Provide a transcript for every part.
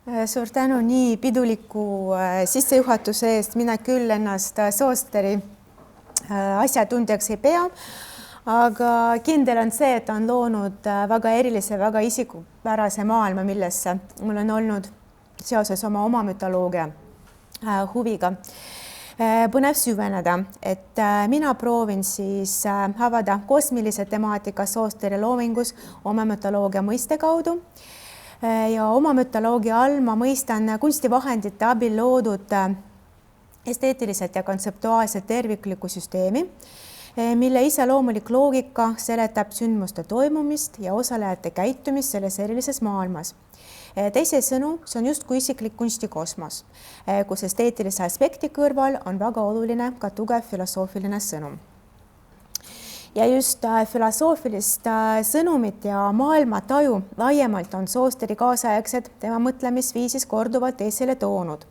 Suur tänu nii piduliku sissejuhatuse eest. Mina küll ennast Soosteri asjatundjaks ei pea, aga kindel on see, et on loonud väga erilise, väga isikupärase maailma, millesse mul on olnud seoses oma mütoloogia huviga põnev süveneda. Et mina proovin siis avada kosmilise temaatika Soosteri loomingus oma mütoloogia mõiste kaudu. Ja oma mütoloogia all ma mõistan kunstivahendite abil loodud esteetiliselt ja kontseptuaalselt terviklikku süsteemi, mille iseloomulik loogika seletab sündmuste toimumist ja osalejate käitumist selles erilises maailmas. Teisisõnu, see on justkui isiklik kunstikosmos, kus esteetilise aspekti kõrval on väga oluline ka tugev filosoofiline sõnum. Ja just filosoofilist sõnumit ja maailmataju laiemalt on Soosteri kaasaegsed tema mõtlemisviisis korduvalt esile toonud.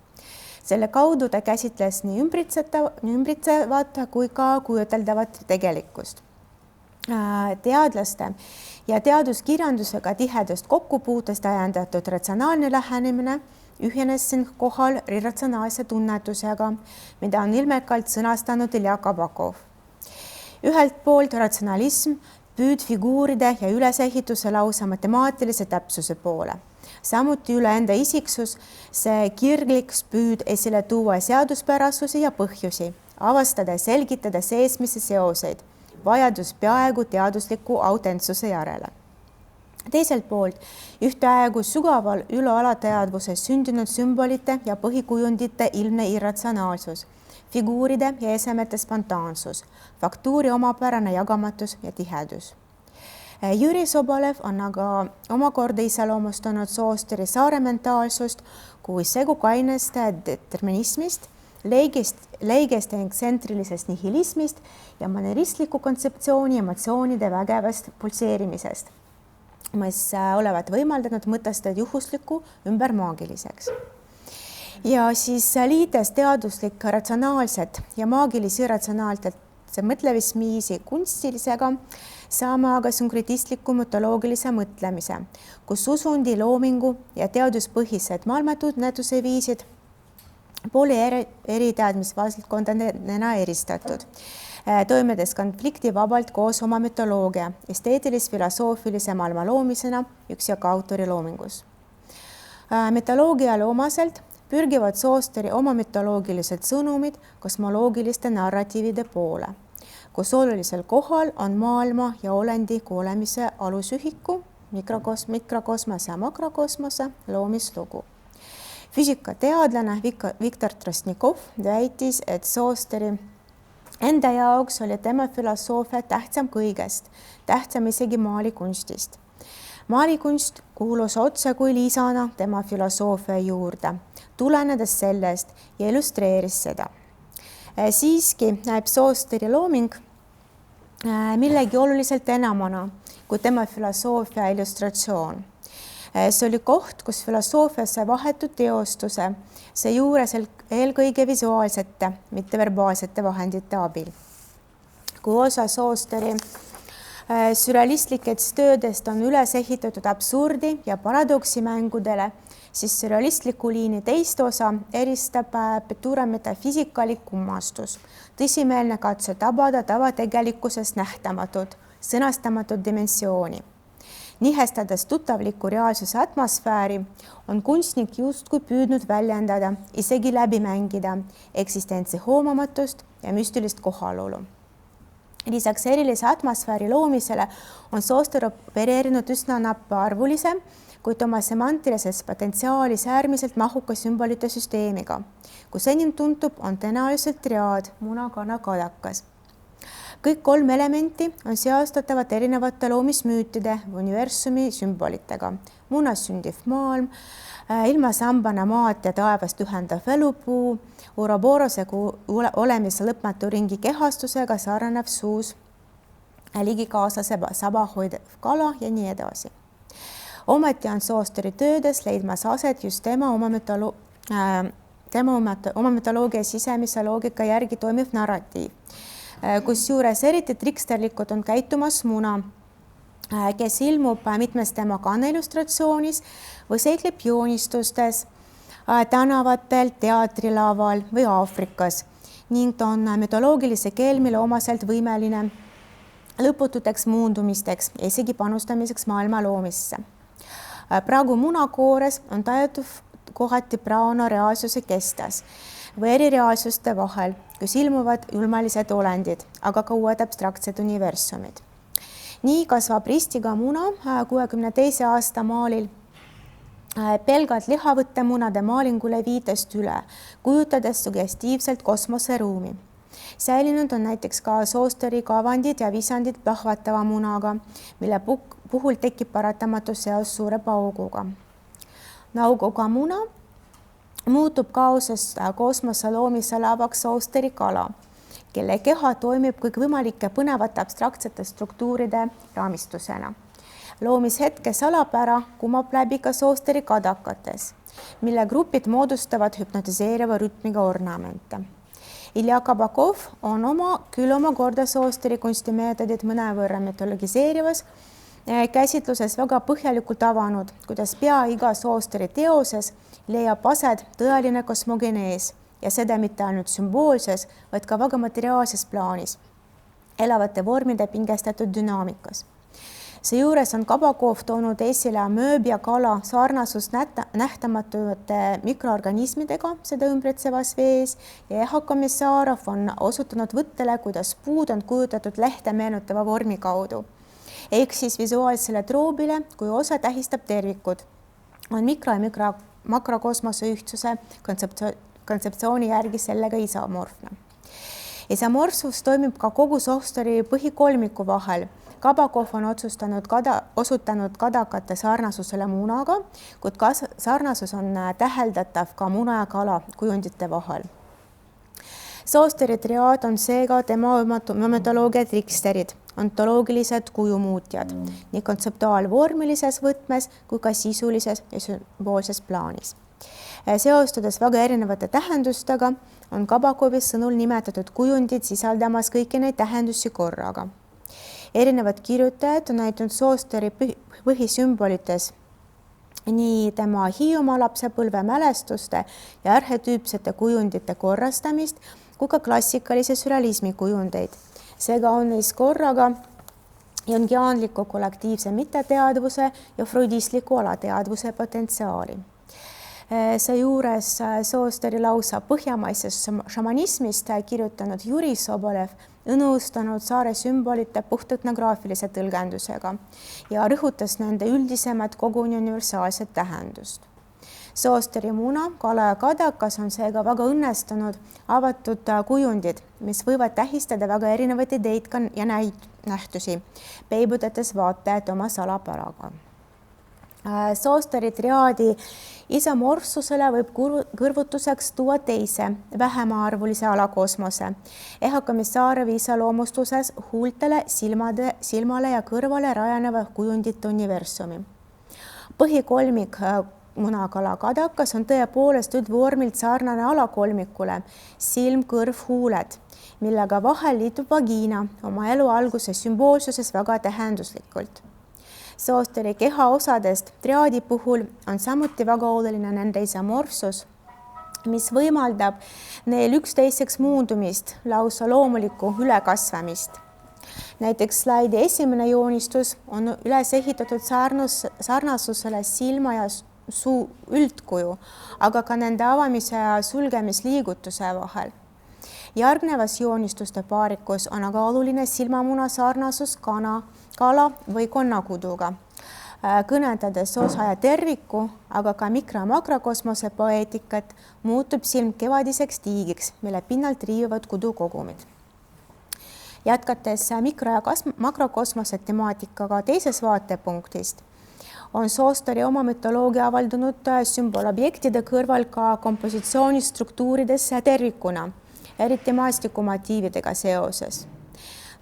Selle kaudu ta käsitles nii ümbritsevat kui ka kujuteldavat tegelikkust. Teadlaste ja teaduskirjandusega tihedast kokkupuutest ajendatud ratsionaalne lähenemine ühines siin kohal irratsionaalse tunnetusega, mida on ilmekalt sõnastanud Ilja Kabakov. Ühelt poolt ratsionalism, püüd figuuride ja ülesehituse lausa matemaatilise täpsuse poole. Samuti üleenda isiksus, see kirglik püüd esile tuua seaduspärasusi ja põhjusi, avastada ja selgitada seesmise seoseid, vajadus peaaegu teadusliku autentsuse järele. Teiselt poolt ühtaegu sügaval ülealateadvuses sündinud sümbolite ja põhikujundite ilmne irratsionaalsus, figuuride ja esemete spontaansus, faktuuri omapärane jagamatus ja tihedus. Jüri Sobolev on aga omakorda iseloomustanud Soosteri saarementaalsust kui segu kainest determinismist, leigest ja ekstsentrilisest nihilismist ja maneristliku kontseptsiooni emotsioonide vägevast pulseerimisest, mis olevat võimaldanud mõtestada juhusliku ümber maagiliseks. Ja siis liides teaduslik ratsionaalset ja maagilisi irratsionaalset mõtlemisviisi kunstilisega saame aga sünkretistliku mütoloogilise mõtlemise, kus usundi, loomingu ja teaduspõhised maailmatunnetuse viisid pole eriteadmisvaldkondadena eristatud, toimedes konflikti vabalt koos oma mütoloogia, esteetilis-filosoofilise maailma loomisena üksjaka autori loomingus. Mütoloogiale omaselt pürgivad Soosteri oma mütoloogilised sõnumid kosmoloogiliste narratiivide poole, kus olulisel kohal on maailma ja olendi olemise alusühiku, mikrokosmose ja makrokosmose loomislugu. Füüsikateadlane Viktor Trostnikov väitis, et Soosteri enda jaoks oli tema filosoofia tähtsam kõigest, tähtsam isegi maalikunstist. Maalikunst kuulus otse kui lisana tema filosoofia juurde, tulenedes sellest ja illustreeris seda. Siiski näeb Soosteri looming millegi oluliselt enamana kui tema filosoofia illustratsioon. See oli koht, kus filosoofia sai vahetud teostuse, see juures eelkõige visuaalsete, mitte verbaalsete vahendite abil. Kui osa Soosteri sürrealistlikest töödest on üles ehitatud absurdi ja paradoksi mängudele, siis sürrealistliku liini teist osa eristab Petura metafiisikalik kummastus, tõsimeelne katse tabada tavategelikkusest nähtamatud, sõnastamatud dimensiooni. Nihestades tuttavliku reaalsuse atmosfääri on kunstnik justkui püüdnud väljendada, isegi läbi mängida eksistentsi hoomamatust ja müstilist kohalolu. Lisaks erilise atmosfääri loomisele on Sooster opereerinud üsna nappaarvulise, kuid oma semantilises potentsiaalis äärmiselt mahuka sümbolite süsteemiga, kus enim tuntub on tõenäoliselt triaad, muna, kana, kadakas. Kõik kolm elementi on seostatavad erinevate loomismüütide või universumi sümbolitega. Munas sündiv maailm, ilmasambana maad ja taevast ühendav elupuu, Ouroborose olemise lõpmatu ringi kehastusega sarnanev suus, ligikaaslase saba hoidev kala ja nii edasi. Ometi on Soosteri töödes leidmas aset just tema oma mütoloogia sisemise loogika järgi toimiv narratiiv, kus juures eriti triksterlikud on käitumas muna, kes ilmub mitmes tema kanneillustratsioonis või seikleb joonistustes tänavatel, teatrilaval või Aafrikas ning ta on mütoloogilise keelmile omaselt võimeline lõpututeks muundumisteks ja isegi panustamiseks maailma loomisse. Praegu munakoores on tajutud kohati praona reaalsuse kestas või eri reaalsuste vahel, kus ilmuvad julmelised olendid, aga ka uued abstraktsed universumid. Nii kasvab ristiga muna 62. aasta maalil pelgalt lihavõttemunade maalingule viitest üle, kujutades sugestiivselt kosmoseruumi. Säilinud on näiteks ka Soosteri kavandid ja visandid plahvatava munaga, mille puhul tekib paratamatu seos suure pauguga. Nauguga muna muutub kaosest kosmose loomise lavaks Soosteri kala, kelle keha toimib kõikvõimalike põnevate abstraktsete struktuuride raamistusena. Loomishetke salapära kumab läbi ka Soosteri kadakates, mille grupid moodustavad hüpnotiseeriva rütmiga ornamente. Ilja Kabakov on omakorda Soosteri kunstimeetodid mõnevõrra mitologiseerivas käsitluses väga põhjalikult avanud, kuidas pea iga Soosteri teoses leiab aset tõeline kosmogenees ja seda mitte ainult sümboolses, vaid ka väga materiaalses plaanis, elavate vormide pingestatud dünaamikas. Seejuures on Kabakov toonud esile mööb ja kala sarnasust nähtamatute mikroorganismidega seda ümbritsevas vees ja Eha Komissarov on osutanud võttele, kuidas puud on kujutatud lehte meenutava vormi kaudu. Ehk siis visuaalsele troobile, kui osa tähistab tervikud, on mikro- ja makrokosmose ühtsuse kontseptsiooni järgi sellega isamorfne. Isamorfsus toimib ka kogu Soosteri põhikolmiku vahel. Kabakov on osutanud kadakate sarnasusele munaga, kuid sarnasus on täheldatav ka muna ja kala kujundite vahel. Soosteri triaad on seega tema mütoloogia triksterid, ontoloogilised kujumuutjad, nii kontseptuaalvormilises võtmes kui ka sisulises ja sümboolses plaanis. Seostudes väga erinevate tähendustega on Kabakovis sõnul nimetatud kujundid sisaldamas kõiki neid tähendusi korraga. Erinevad kirjutajad on näitanud Soosteri põhisümbolites nii tema Hiiumaa lapsepõlve mälestuste ja arhetüüpsete kujundite korrastamist kui ka klassikalise sürrealismi kujundeid. Seega on neis korraga jungiaanliku kollektiivse mitteteadvuse ja freudistliku alateadvuse potentsiaali. Seejuures Soosteri lausa põhjamaisest šamanismist kirjutanud Juri Sobolev õnustanud saare sümbolite puhtetnograafilise tõlgendusega ja rõhutas nende üldisemat koguni universaalset tähendust. Soosteri muna, kala ja kadakas on seega väga õnnestunud avatud kujundid, mis võivad tähistada väga erinevaid ideid ja nähtusi, peibutades vaatajad oma salapäraga. Soosteri triaadi isamorfsusele võib kõrvutuseks tuua teise, vähemaarvulise alakosmose, Eha Komissarovi iseloomustuses huultele, silmale ja kõrvale rajaneva kujundite universumi. Põhikolmik muna, kala, kadakas on tõepoolest üldvormilt sarnane alakolmikule, silm, kõrv, huuled, millega vahel liitub vagiina oma elu alguse sümboolsuses väga tähenduslikult. Soosteri keha osadest triaadi puhul on samuti väga oluline nende isamorfsus, mis võimaldab neil üksteiseks muundumist, lausa loomulikku ülekasvamist. Näiteks slaidi esimene joonistus on üles ehitatud sarnasusele silma ja suu üldkuju, aga ka nende avamise ja sulgemisliigutuse vahel. Järgnevas joonistuste paarikus on aga oluline silmamuna sarnasus kala või konnakuduga, kõnetades osa ja terviku, aga ka mikro- ja makrokosmose poeetikat muutub silm kevadiseks tiigiks, mille pinnalt riivivad kudukogumid. Jätkates mikro- ja makrokosmose temaatikaga teises vaatepunktist, on Soosteri oma mütoloogia avaldunud sümbolobjektide kõrval ka kompositsioonistruktuurides tervikuna, eriti maastikumotiividega seoses.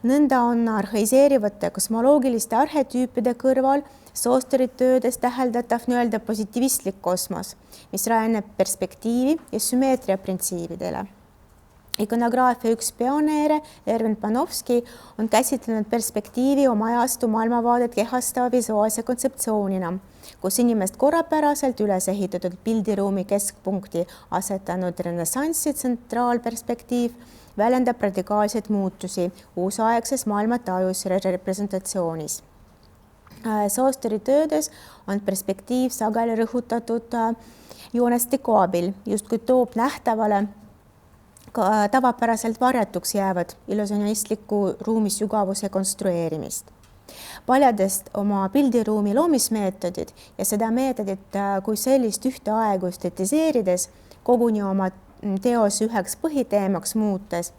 Nõnda on arhaiseerivate kosmoloogiliste arhetüüpide kõrval Soosteri töödes täheldatav nii-öelda positiivistlik kosmos, mis rajaneb perspektiivi ja sümmeetria printsiibidele. Ikonograafia üks pioneere, Ervin Panovski, on käsitlenud perspektiivi oma ajastu maailmavaadet kehastava visuaalse kontseptsioonina, kus inimest korrapäraselt üles ehitatud pildiruumi keskpunkti asetanud renessansi tsentraalperspektiiv väljendab radikaalseid muutusi uusaegses maailmatajus representatsioonis. Soosteri töödes on perspektiiv sageli rõhutatud joonestiku abil, justkui toob nähtavale tavapäraselt varjatuks jäävad illusionistliku ruumi sügavuse konstrueerimist. Paljadest oma pildiruumi loomismeetodid ja seda meetodit kui sellist ühtaegu estetiseerides, koguni oma teos üheks põhiteemaks muutes,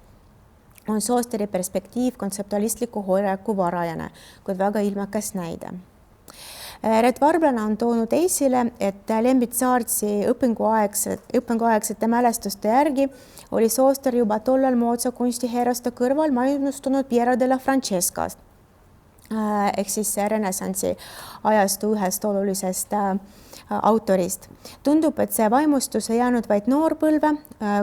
on Soosteri perspektiiv kontseptualistliku hoiaku varajane, kuid väga ilmekas näide. Red Varblane on toonud esile, et Lembit Saartsi õpinguaegsete mälestuste järgi oli Sooster juba tollal moodsa kunstiheeraste kõrval mainustunud Piero della Francescast ehk siis renessansi ajastu ühest olulisest autorist. Tundub, et see vaimustus ei jäänud vaid noorpõlve,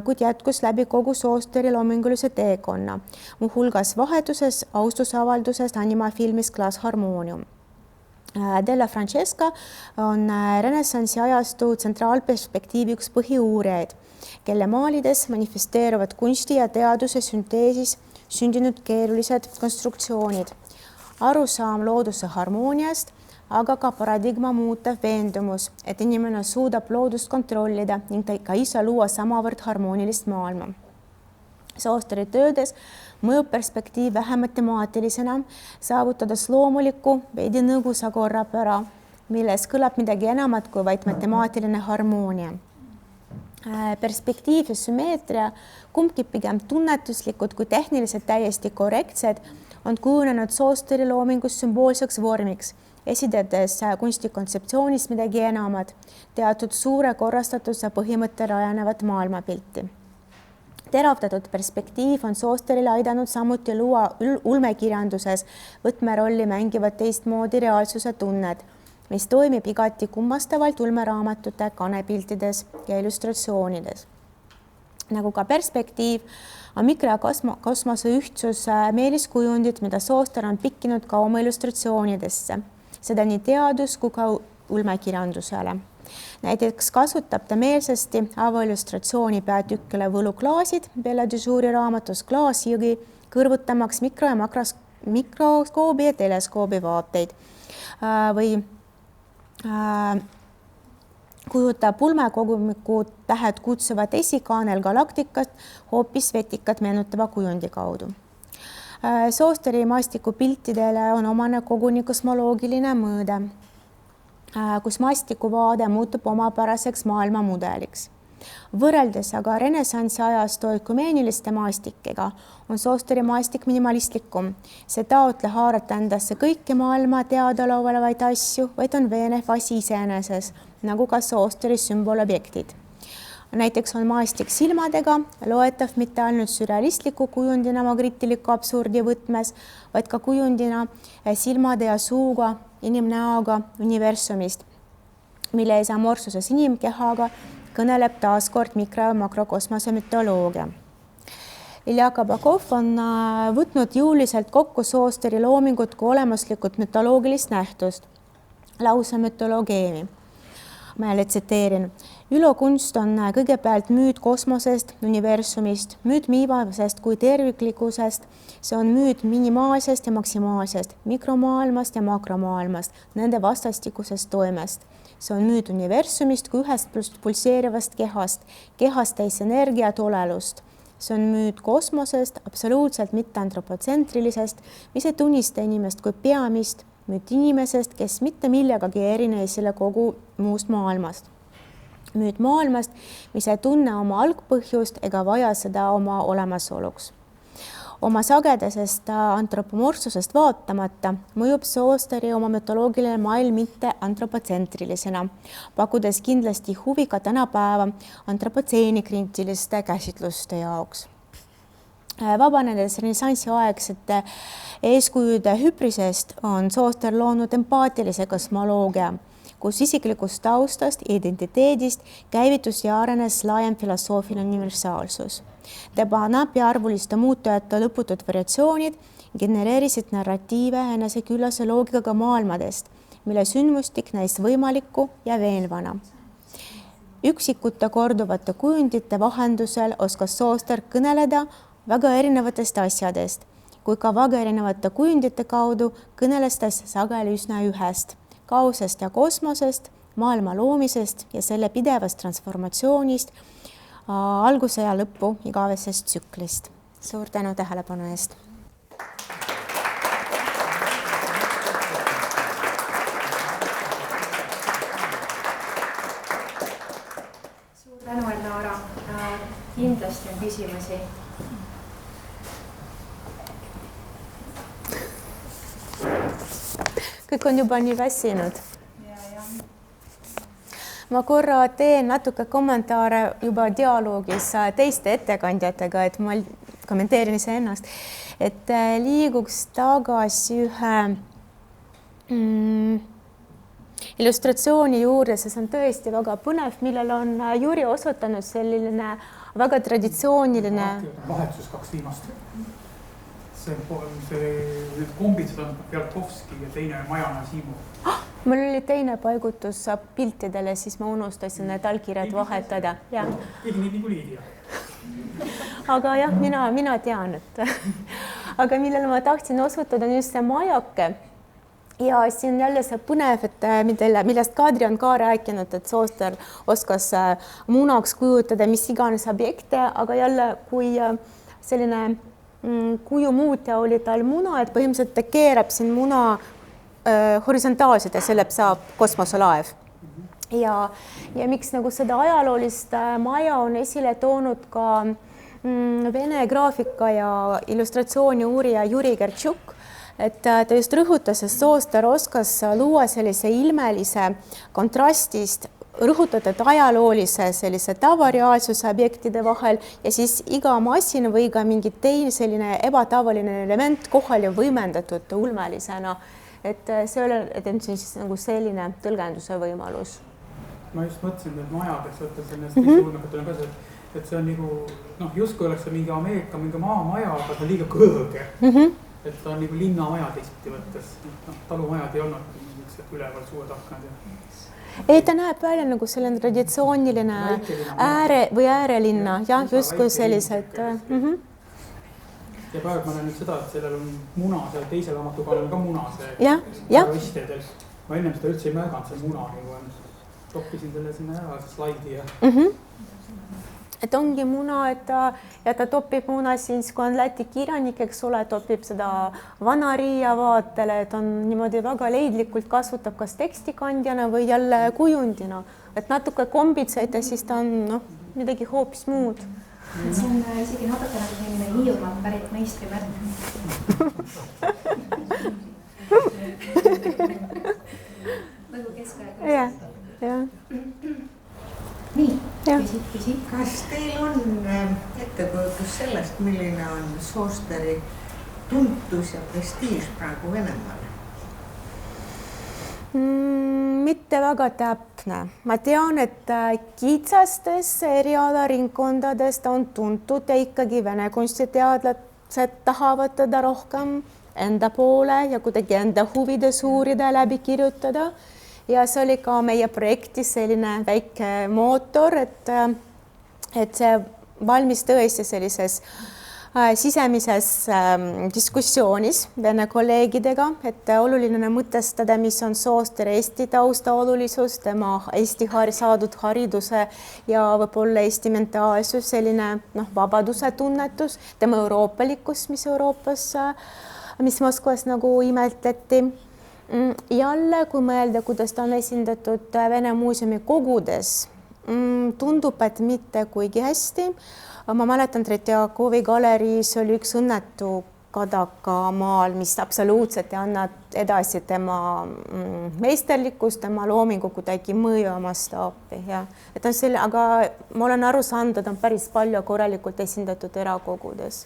kuid jätkus läbi kogu Soosteri loomingulise teekonna, muuhulgas vahetuses austusavaldusest animafilmis Glass Harmonium. Della Francesca on renessansi ajastu tsentraalperspektiivi üks põhiuurijaid, kelle maalides manifesteeruvad kunsti ja teaduse sünteesis sündinud keerulised konstruktsioonid, arusaam looduse harmooniast, aga ka paradigma muutev veendumus, et inimene suudab loodust kontrollida ning ka ise luua samavõrd harmoonilist maailma. Soosteri töödes mõjub perspektiiv vähem matemaatilisena, saavutades loomuliku, veidi nõgusa korrapära, milles kõlab midagi enamat kui vaid matemaatiline harmoonia. Perspektiiv ja sümmeetria, kumbki pigem tunnetuslikud kui tehniliselt täiesti korrektsed, on kujunenud Soosteri loomingus sümboolseks vormiks, esitades kunstikontseptsioonis midagi enamat, teatud suure korrastatuse põhimõtte rajanevat maailmapilti. Teravdatud perspektiiv on Soosterile aidanud samuti luua ulmekirjanduses võtmerolli mängivad teistmoodi reaalsuse tunned, mis toimib igati kummastavalt ulmeraamatute kanepiltides ja illustratsioonides. Nagu ka perspektiiv on mikro- ja kosmose ühtsus meeliskujundid, mida Sooster on pikkinud ka oma illustratsioonidesse, seda nii teadus kui ka ulmekirjandusele. Näiteks kasutab ta meelsasti availlustratsiooni peatükkele võluklaasid Bella de Jouri raamatus Klaasjõgi, kõrvutamaks mikro- ja mikroskoobi ja teleskoobi vaateid või kujutab ulmekogumiku tähed kutsuvat esikaanel galaktikat hoopis vetikat meenutava kujundi kaudu. Soosteri maastikupiltidele on omane koguni kosmoloogiline mõõde, kus maastikuvaade muutub omapäraseks maailmamudeliks. Võrreldes aga renessansi ajastu ökumeeniliste maastikega on Soosteri maastik minimalistlikum. See taotle haarata endasse kõiki maailma teadaolevaid asju, vaid on veenev asi iseeneses, nagu ka Soosteri sümbolobjektid. Näiteks on maastik silmadega loetav mitte ainult sürrealistliku kujundina magritiliku absurdi võtmes, vaid ka kujundina silmade ja suuga, inimnäoga universumist, mille esamorsuses inimkehaga kõneleb taaskord mikro- ja makrokosmose mütoloogia. Ilja Kabakov on võtnud jõuliselt kokku Soosteri loomingut kui olemuslikult mütoloogilist nähtust, lause mütoloogeemi. Ma jälle tsiteerin. Ülokunst on kõigepealt müüt kosmosest, universumist, müüt miivasest kui terviklikkusest, see on müüt minimaalsest ja maksimaalsest, mikromaailmast ja makromaailmast, nende vastastikusest toimest. See on müüt universumist kui ühest pulseerivast kehast täis energiat olelust. See on müüt kosmosest, absoluutselt mitte antropotsentrilisest, mis ei tunnista inimest kui peamist, müüt inimesest, kes mitte millegagi ei erine esile kogu muust maailmast. Müüt maailmast, mis ei tunne oma algpõhjust ega vaja seda oma olemasoluks. Oma sagedasest antropomorfsusest vaatamata mõjub Soosteri oma mütoloogiline maailm mitte antropotsentrilisena, pakkudes kindlasti huvi ka tänapäeva antropotseeni-kriitiliste käsitluste jaoks. Vabanedes renessansi aegsete eeskujude hüprisest on Sooster loonud empaatilise kosmoloogia, kus isiklikust taustast, identiteedist käivitus ja arenes laiem filosoofiline universaalsus. Tema napiarvuliste muutujate lõputud variatsioonid genereerisid narratiive eneseküllase loogikaga maailmadest, mille sündmustik näis võimalikku ja veenvana. Üksikute korduvate kujundite vahendusel oskas Sooster kõneleda väga erinevatest asjadest, kui ka väga erinevate kujundite kaudu kõneles ta sageli üsna ühest, kaosest ja kosmosest, maailma loomisest ja selle pidevast transformatsioonist, alguse ja lõppu igavesest tsüklist. Suur tänu tähelepanu eest! Tänu, Elnara. Kindlasti on küsimusi. Kõik on juba nii väsinud. Ma korra teen natuke kommentaare juba dialoogis teiste ettekandjatega, et ma kommenteerin iseennast, et liiguks tagasi ühe illustratsiooni juurde, see on tõesti väga põnev, millel on Jüri osutanud selline väga traditsiooniline. Vahetus 2 viimast. Need kombid, seda on Pjarkovski ja teine Majana Siimov. Mul oli teine paigutus piltidele, siis ma unustasin need allkirjad vahetada. Keegi niikuinii ei tea. Aga jah, mina tean, et aga millele ma tahtsin osutada on just see majake. Ja siin jälle see põnev, et millest Kadri on ka rääkinud, et Sooster oskas munaks kujutada mis iganes objekte, aga jälle kui selline kujumuutja oli tal muna, et põhimõtteliselt ta keerab siin muna horisontaalselt ja selle saab kosmoselaev. Ja miks nagu seda ajaloolist maja on esile toonud ka Vene graafika ja illustratsiooni uurija Juri Gertšuk, et ta just rõhutas, et Sooster oskas luua sellise ilmelise kontrastist, rõhutatud ajaloolise sellise tavareaalsuse objektide vahel ja siis iga masin või ka mingi teine selline ebatavaline element kohal ja võimendatud ulmelisena. Et see on siis nagu selline tõlgenduse võimalus. Ma just mõtlesin, et majadeks võtta sellest ulmekatele ka see, et see on nagu, justkui oleks see mingi Ameerika mingi maamaja, aga ta on liiga kõõge. Et ta on nagu linnamaja teistpidi võttes. Talumajad ei olnud üleval suud aknad. Ei, ta näeb välja nagu selline traditsiooniline äärelinna, jah, justkui sellised. Ja praegu ma näen nüüd seda, et sellel on muna, seal teise raamatukaal on ka muna see. Ma ennem seda üldse ei märganud, see muna nagu on. Toppisin selle sinna ära, see slaidi ja... Et ongi muna, et ta topib muna siis, kui on Läti kirjanik, eks ole, topib seda vana riia vaatele, et on niimoodi väga leidlikult kasutab kas tekstikandjana või jälle kujundina. Et natuke kombitseid ja siis ta on midagi hoopis muud. Et see on isegi natuke nagu selline Hiiumaalt pärit meistrimärk. Nagu keskaega. Jah. Nii, küsi. Kas teil on ettekujutus sellest, milline on Soosteri tuntus ja prestiiž praegu Venemaal? Mitte väga täpne. Ma tean, et kitsastes erialaringkondades on tuntud ja ikkagi vene kunstiteadlased tahavad teda rohkem enda poole ja kuidagi enda huvides uurida, läbi kirjutada. Ja see oli ka meie projektis selline väike mootor, et see valmis tõesti sellises sisemises diskussioonis vene kolleegidega, et oluline mõtestada, mis on Soosteri Eesti tausta olulisus, tema Eesti saadud hariduse ja võib-olla Eesti mentaalsus, selline vabaduse tunnetus, tema euroopalikkus, mis Moskvas nagu imetleti. Jälle, kui mõelda, kuidas ta on esindatud Vene muuseumi kogudes, tundub, et mitte kuigi hästi. Ma mäletan, Tretjakovi galeriis oli üks õnnetu kadaka maal, mis absoluutselt ei anna edasi tema meisterlikkus, tema loomingu kuidagi mõju mastaapi. Et on selle, aga ma olen aru saanud, et on päris palju korralikult esindatud erakogudes.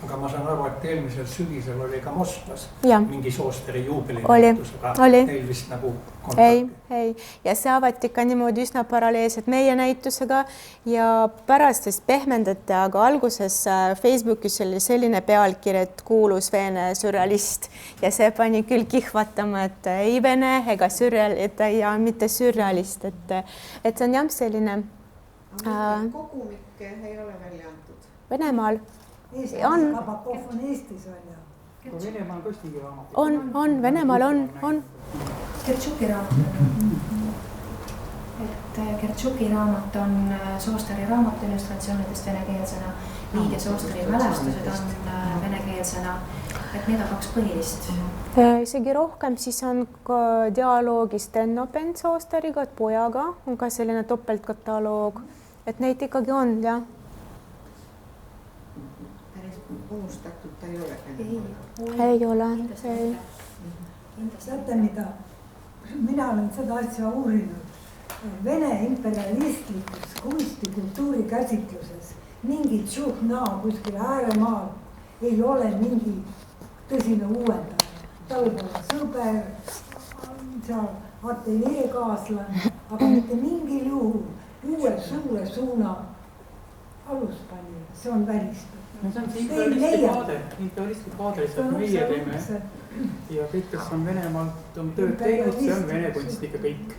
aga ma saan aru, et eelmisel sügisel oli ka Moskvas Ja. mingi Soosteri Oli. juubelinäitus, aga neil vist nagu ei, ja see avati ka niimoodi üsna paralleelselt meie näitusega ja pärast siis pehmendati, aga alguses Facebookis oli selline pealkiri, et kuulus Vene sürrealist ja see pani küll kihvatama, et ei Vene ega ja mitte sürrealist, et see on jah selline kogumik ei ole välja antud. Venemaal on. Kabakov on Eestis välja. Venemaal ka mingi raamat. On, Venemaal on. Kertšuki raamat. Et Kertšuki raamat on Soosteri raamatu illustratsioonidest venekeelsena. Liige Soosteri mälestused on venekeelsena. Et need on 2 põhilist. Isegi rohkem, siis on ka dialoogis Stennopen Soosteriga, et pojaga on ka selline topeltkataloog, et neid ikkagi on, jah. Unustatud ta ei ole. Ei ole. Teate mida? Mina olen seda asja uurinud. Vene imperialistlikus kunsti kultuuri käsitluses mingi tšuhnaa kuskil ääremaal ei ole mingi tõsine uuendaja. Ta võib olla sõber, seal ateljeekaaslane, aga mitte mingil juhul uue suure suuna aluspanija, see on välistatud. See on see imperialistlik vaade lihtsalt meie teeme ja kõik, kes on Venemaalt on tööd teinud, see on Vene kunst ikka kõik.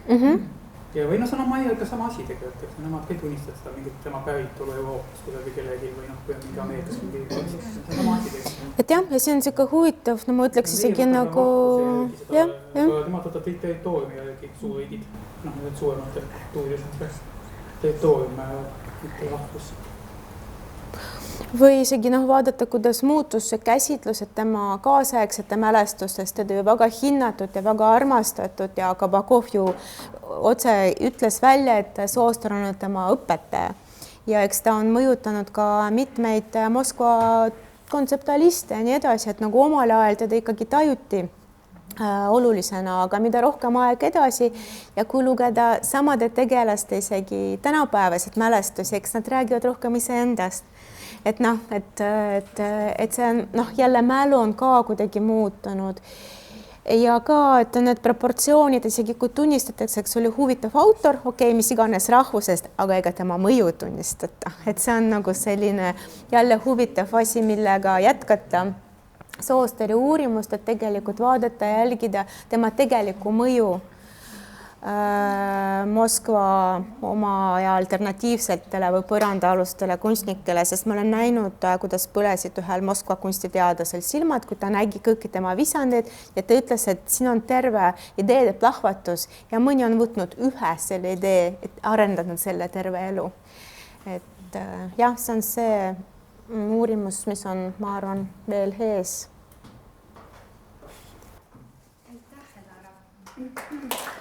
Ja või see on Maia ikka sama asi tegelikult, et nemad kõik unistavad seda mingit tema päevitulu Euroopas kuidagi kellegi või kui on mingi Ameerikas mingi kunst, see on sama asi tegelikult. Et jah, ja see on siuke huvitav, no ma ütleks isegi nagu jah. Nemad võtavad kõik territooriumi ja kõik suurriigid, need suuremad kultuurised territooriumi ja mitte rahvus. Või isegi vaadata, kuidas muutus see käsitlus, et tema kaasaegsete mälestustest teda ju väga hinnatud ja väga armastatud ja Kabakov ju otse ütles välja, et Sooster on tema õpetaja ja eks ta on mõjutanud ka mitmeid Moskva kontseptualiste ja nii edasi, et nagu omal ajal teda ikkagi tajuti olulisena, aga mida rohkem aeg edasi ja kui lugeda samade tegelaste isegi tänapäevased mälestusi, eks nad räägivad rohkem iseendast. Et see on jälle mälu on ka kuidagi muutunud ja ka, et need proportsioonid isegi kui tunnistatakse, eks oli huvitav autor, mis iganes rahvusest, aga ega tema mõju tunnistata, et see on nagu selline jälle huvitav asi, millega jätkata Soosteri uurimust, et tegelikult vaadata ja jälgida tema tegelikku mõju Moskva oma ja alternatiivsetele või põrandaalustele kunstnikele, sest ma olen näinud, kuidas põlesid ühel Moskva kunstiteadlasel silmad, kui ta nägi kõiki tema visandeid ja ta ütles, et siin on terve ideede plahvatus ja mõni on võtnud ühe selle idee, et arendanud selle terve elu. Et jah, see on see uurimus, mis on, ma arvan, veel ees. Aitäh, Lara!